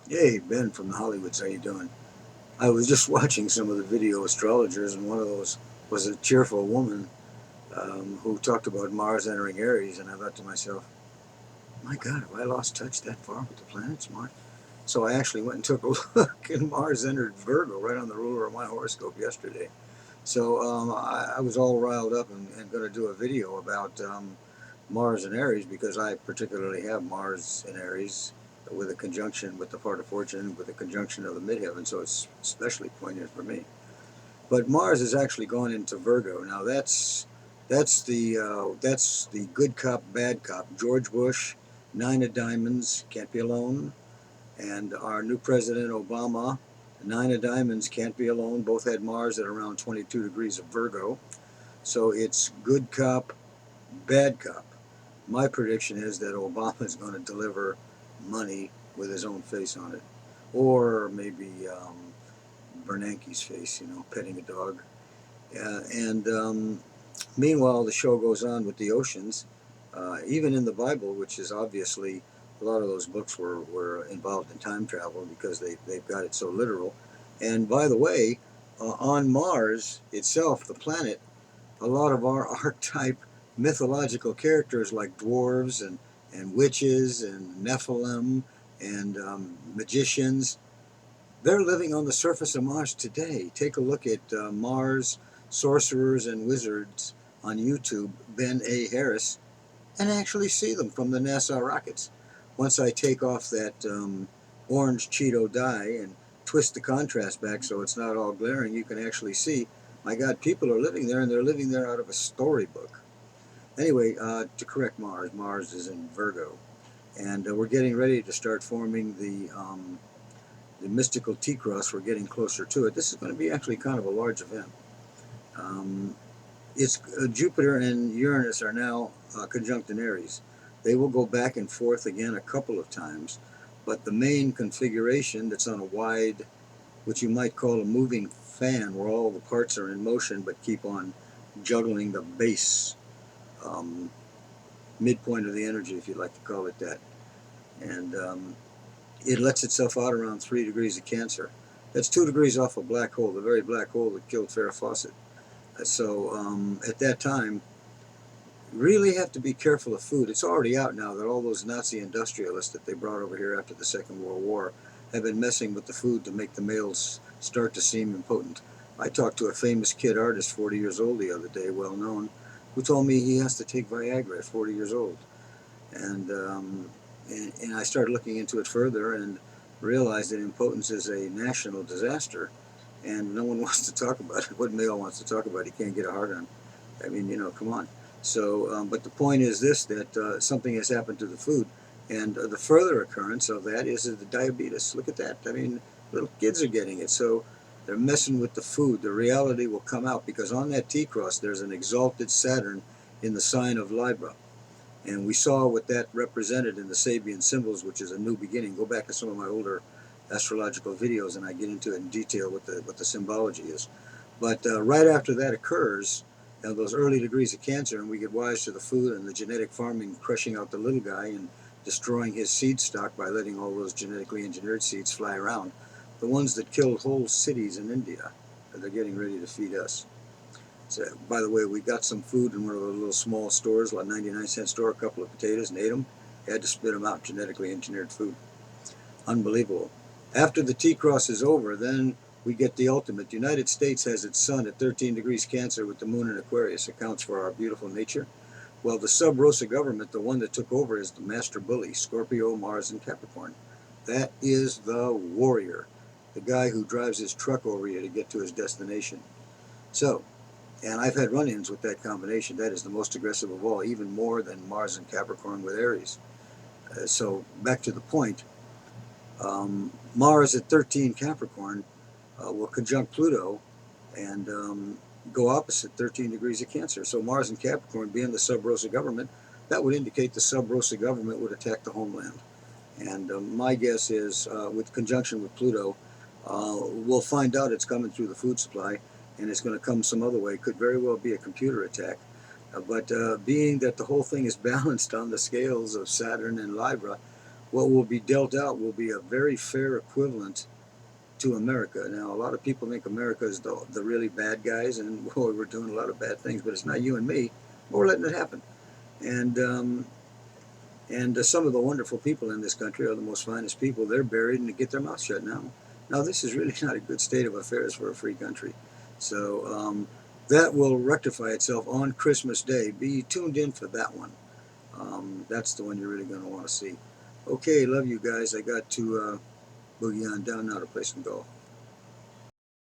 Hey, Ben from the Hollywoods, how you doing? I was just watching some of the video astrologers, and one of those was a cheerful woman who talked about Mars entering Aries, and I thought to myself, my God, have I lost touch that far with the planets, Mars? So I actually went and took a look, and Mars entered Virgo right on the ruler of my horoscope yesterday. So I was all riled up and going to do a video about Mars and Aries because I particularly have Mars in Aries with a conjunction with the part of fortune, with a conjunction of the midheaven, so it's especially poignant for me. But Mars has actually gone into Virgo. Now that's the good cop, bad cop. George Bush, nine of diamonds, can't be alone, and our new president Obama, nine of diamonds, can't be alone. Both had Mars at around 22 degrees of Virgo. So it's good cop, bad cop. My prediction is that Obama is going to deliver money with his own face on it, or maybe Bernanke's face, petting a dog. And meanwhile, the show goes on with the oceans. Even in the Bible, which is obviously a lot of those books were involved in time travel because they've got it so literal. And by the way, on Mars itself, the planet, a lot of our archetype mythological characters like dwarves and witches and Nephilim and magicians, they're living on the surface of Mars today. Take a look at Mars sorcerers and wizards on YouTube, Ben A. Harris, and actually see them from the NASA rockets. Once I take off that orange Cheeto dye and twist the contrast back so it's not all glaring, you can actually see, my God, people are living there, and they're living there out of a storybook. Anyway, to correct Mars, Mars is in Virgo, and we're getting ready to start forming the mystical T cross. We're getting closer to it. This is going to be actually kind of a large event. Um, it's Jupiter and Uranus are now conjunct in Aries. They will go back and forth again a couple of times, but the main configuration that's on a wide, which you might call a moving fan, where all the parts are in motion but keep on juggling the base um, midpoint of the energy, if you'd like to call it that. And it lets itself out around 3 degrees of Cancer. That's 2 degrees off a black hole, the very black hole that killed Farrah Fawcett. So at that time, really have to be careful of food. It's already out now that all those Nazi industrialists that they brought over here after the Second World War have been messing with the food to make the males start to seem impotent. I talked to a famous kid artist, 40 years old the other day, well known, who told me he has to take Viagra at 40 years old. And, and I started looking into it further and realized that impotence is a national disaster, and no one wants to talk about it. What male wants to talk about it? He can't get a hard on. I mean, come on. So, but the point is this: that something has happened to the food, and the further occurrence of that is the diabetes. Look at that. I mean, little kids are getting it. So they're messing with the food. The reality will come out because on that T cross, there's an exalted Saturn in the sign of Libra. And we saw what that represented in the Sabian symbols, which is a new beginning. Go back to some of my older astrological videos, and I get into it in detail what the symbology is. But right after that occurs, those early degrees of Cancer, and we get wise to the food and the genetic farming, crushing out the little guy and destroying his seed stock by letting all those genetically engineered seeds fly around. The ones that killed whole cities in India, they're getting ready to feed us. So, by the way, we got some food in one of those little small stores, like 99-cent store, a couple of potatoes, and ate them. Had to spit them out, genetically engineered food. Unbelievable. After the T cross is over, then we get the ultimate. The United States has its sun at 13 degrees Cancer with the moon in Aquarius. Accounts for our beautiful nature. Well, the sub rosa government, the one that took over, is the master bully, Scorpio, Mars, and Capricorn. That is the warrior, the guy who drives his truck over you to get to his destination. So, and I've had run ins with that combination. That is the most aggressive of all, even more than Mars and Capricorn with Aries. So, back to the point, Mars at 13 Capricorn will conjunct Pluto and go opposite 13 degrees of Cancer. So, Mars and Capricorn being the sub rosa government, that would indicate the sub rosa government would attack the homeland. And my guess is, with conjunction with Pluto, we'll find out it's coming through the food supply, and it's going to come some other way. It could very well be a computer attack. But being that the whole thing is balanced on the scales of Saturn and Libra, what will be dealt out will be a very fair equivalent to America. Now, a lot of people think America is the really bad guys, and boy, we're doing a lot of bad things, but it's not you and me. We're letting it happen. And some of the wonderful people in this country are the most finest people. They're buried and they get their mouth shut now. Now, this is really not a good state of affairs for a free country. So that will rectify itself on Christmas Day. Be tuned in for that one. That's the one you're really going to want to see. Okay, love you guys. I got to boogie on down now to play some golf.